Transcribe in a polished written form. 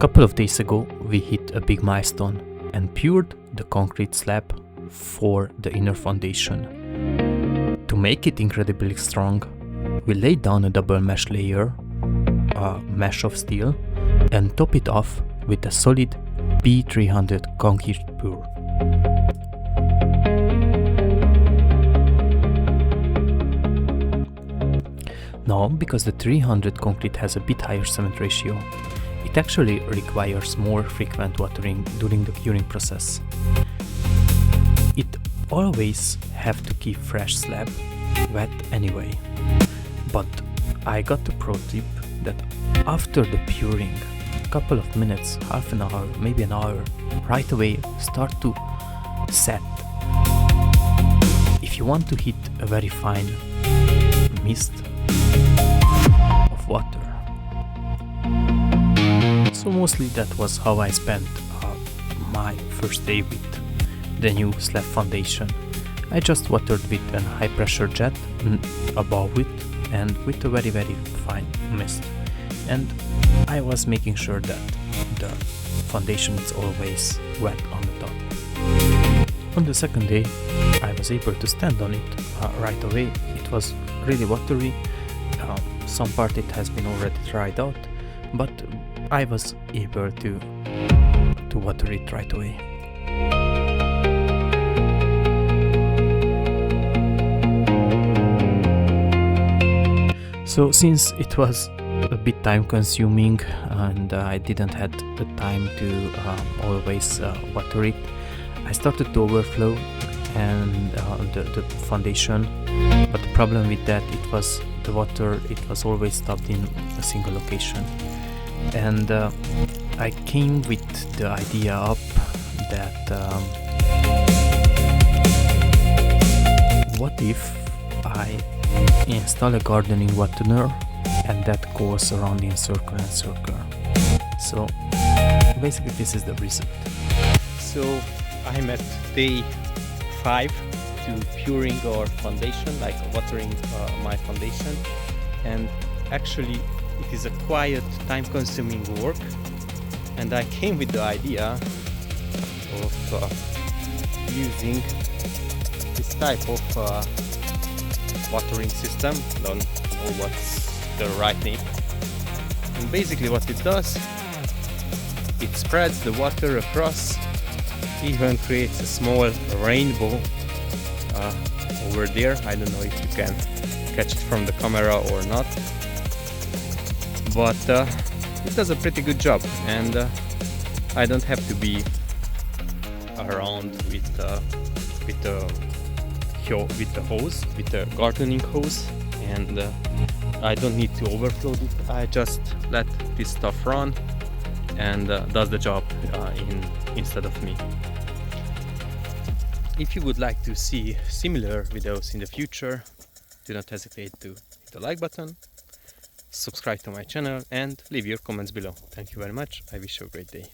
couple of days ago we hit a big milestone and poured the concrete slab for the inner foundation. To make it incredibly strong, we laid down a double mesh layer, a mesh of steel, and top it off with a solid P300 concrete pour. Now, because the 300 concrete has a bit higher cement ratio, it actually requires more frequent watering during the curing process. It always have to keep fresh slab wet anyway. But I got the pro tip that after the pouring, a couple of minutes, half an hour, maybe an hour, right away start to set. If you want to hit a very fine mist of water. So mostly that was how I spent my first day with the new slab foundation. I just watered with a high pressure jet above it and with a very fine mist. And I was making sure that the foundation is always wet on the top. On the second day I was able to stand on it right away. It was really watery. Some part it has been already dried out, but I was able to water it right away. So since it was a bit time consuming and I didn't have the time to always water it, I started to overflow and the foundation, but the problem with that, it was the water, it was always stopped in a single location. And I came with the idea up that what if I install a gardening waterer and that goes around in circle and circle. So basically this is the result. So I'm at day 5 to pouring our foundation, like watering my foundation, and actually it is a quiet, time-consuming work, and I came with the idea of using this type of watering system. Don't know what's the right name. And basically what it does, it spreads the water across, even creates a small rainbow over there. I don't know if you can catch it from the camera or not, but it does a pretty good job, and I don't have to be around with the hose, with the gardening hose, and I don't need to overflow it. I just let this stuff run and does the job instead of me. If you would like to see similar videos in the future, do not hesitate to hit the like button, subscribe to my channel and leave your comments below. Thank you very much. I wish you a great day.